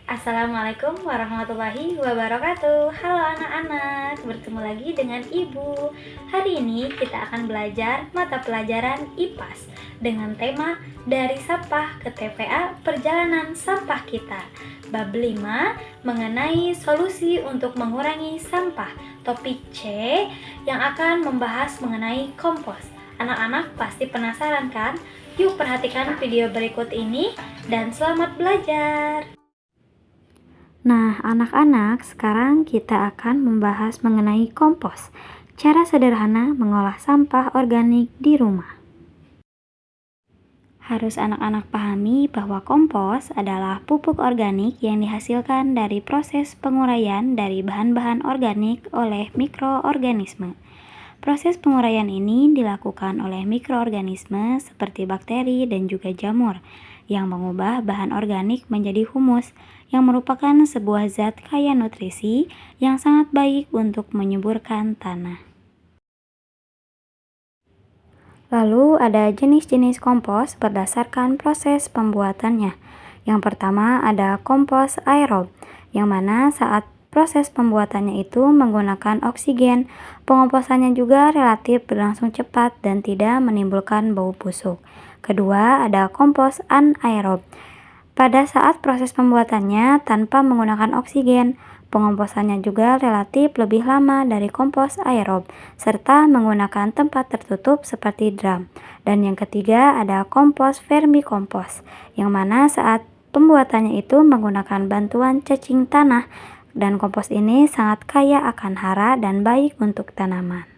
Assalamualaikum warahmatullahi wabarakatuh. Halo anak-anak, bertemu lagi dengan Ibu. Hari ini kita akan belajar mata pelajaran IPAS dengan tema Dari Sampah ke TPA Perjalanan Sampah Kita. Bab 5 mengenai solusi untuk mengurangi sampah. Topik C yang akan membahas mengenai kompos. Anak-anak pasti penasaran kan? Yuk perhatikan video berikut ini dan selamat belajar. Nah, anak-anak, sekarang kita akan membahas mengenai kompos. Cara sederhana mengolah sampah organik di rumah. Harus anak-anak pahami bahwa kompos adalah pupuk organik yang dihasilkan dari proses penguraian dari bahan-bahan organik oleh mikroorganisme. Proses penguraian ini dilakukan oleh mikroorganisme seperti bakteri dan juga jamur yang mengubah bahan organik menjadi humus yang merupakan sebuah zat kaya nutrisi yang sangat baik untuk menyuburkan tanah. Lalu ada jenis-jenis kompos berdasarkan proses pembuatannya. Yang pertama ada kompos aerob, yang mana saat proses pembuatannya itu menggunakan oksigen. Pengomposannya juga relatif berlangsung cepat dan tidak menimbulkan bau busuk. Kedua, ada kompos anaerob. Pada saat proses pembuatannya tanpa menggunakan oksigen, pengomposannya juga relatif lebih lama dari kompos aerob, serta menggunakan tempat tertutup seperti drum. Dan yang ketiga ada kompos vermikompos, yang mana saat pembuatannya itu menggunakan bantuan cacing tanah, dan kompos ini sangat kaya akan hara dan baik untuk tanaman.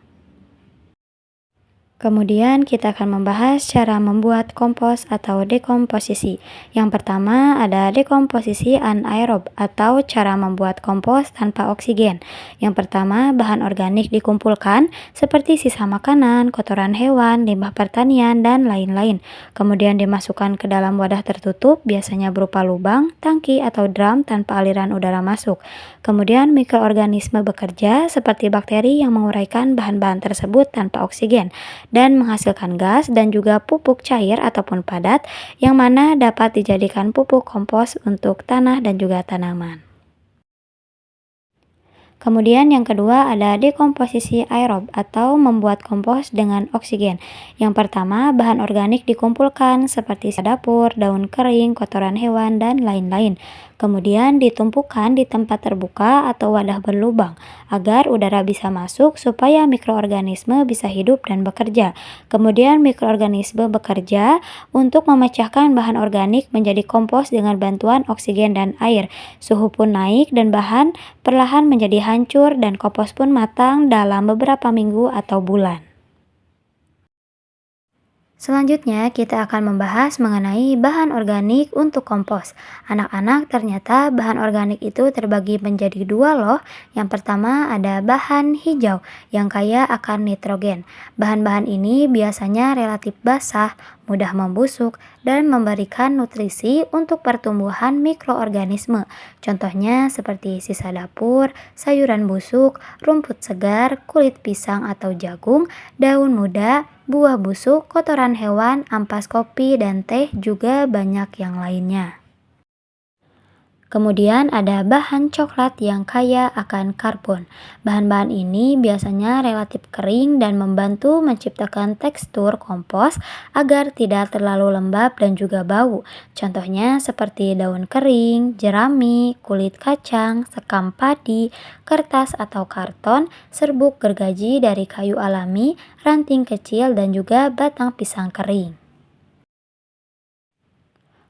Kemudian kita akan membahas cara membuat kompos atau dekomposisi. Yang pertama ada dekomposisi anaerob atau cara membuat kompos tanpa oksigen. Yang pertama bahan organik dikumpulkan seperti sisa makanan, kotoran hewan, limbah pertanian, dan lain-lain. Kemudian dimasukkan ke dalam wadah tertutup biasanya berupa lubang, tangki, atau drum tanpa aliran udara masuk. Kemudian mikroorganisme bekerja seperti bakteri yang menguraikan bahan-bahan tersebut tanpa oksigen dan menghasilkan gas dan juga pupuk cair ataupun padat yang mana dapat dijadikan pupuk kompos untuk tanah dan juga tanaman. Kemudian yang kedua ada dekomposisi aerob atau membuat kompos dengan oksigen. Yang pertama bahan organik dikumpulkan seperti sisa dapur, daun kering, kotoran hewan, dan lain-lain. Kemudian ditumpukan di tempat terbuka atau wadah berlubang agar udara bisa masuk supaya mikroorganisme bisa hidup dan bekerja. Kemudian mikroorganisme bekerja untuk memecahkan bahan organik menjadi kompos dengan bantuan oksigen dan air. Suhu pun naik dan bahan perlahan menjadi hancur dan kompos pun matang dalam beberapa minggu atau bulan. Selanjutnya kita akan membahas mengenai bahan organik untuk kompos. Anak-anak, ternyata bahan organik itu terbagi menjadi dua loh. Yang pertama ada bahan hijau yang kaya akan nitrogen. Bahan-bahan ini biasanya relatif basah, mudah membusuk, dan memberikan nutrisi untuk pertumbuhan mikroorganisme. Contohnya seperti sisa dapur, sayuran busuk, rumput segar, kulit pisang atau jagung, daun muda, buah busuk, kotoran hewan, ampas kopi, dan teh, juga banyak yang lainnya. Kemudian ada bahan coklat yang kaya akan karbon. Bahan-bahan ini biasanya relatif kering dan membantu menciptakan tekstur kompos agar tidak terlalu lembab dan juga bau. Contohnya seperti daun kering, jerami, kulit kacang, sekam padi, kertas atau karton, serbuk gergaji dari kayu alami, ranting kecil, dan juga batang pisang kering.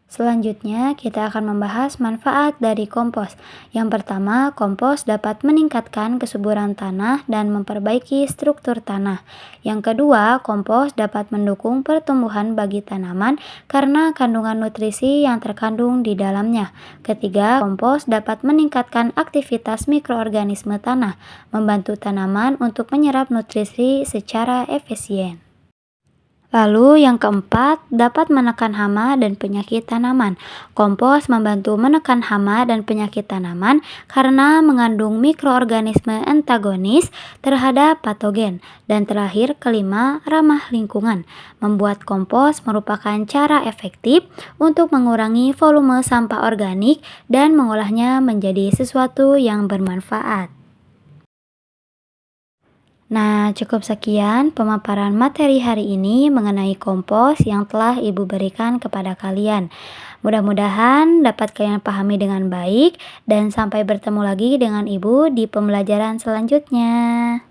Selanjutnya, kita akan membahas manfaat dari kompos. Yang pertama, kompos dapat meningkatkan kesuburan tanah dan memperbaiki struktur tanah. Yang kedua, kompos dapat mendukung pertumbuhan bagi tanaman karena kandungan nutrisi yang terkandung di dalamnya. Ketiga, kompos dapat meningkatkan aktivitas mikroorganisme tanah, membantu tanaman untuk menyerap nutrisi secara efisien. Lalu yang keempat, dapat menekan hama dan penyakit tanaman. Kompos membantu menekan hama dan penyakit tanaman karena mengandung mikroorganisme antagonis terhadap patogen. Dan terakhir, kelima, ramah lingkungan. Membuat kompos merupakan cara efektif untuk mengurangi volume sampah organik dan mengolahnya menjadi sesuatu yang bermanfaat. Nah, cukup sekian pemaparan materi hari ini mengenai kompos yang telah Ibu berikan kepada kalian. Mudah-mudahan dapat kalian pahami dengan baik dan sampai bertemu lagi dengan Ibu di pembelajaran selanjutnya.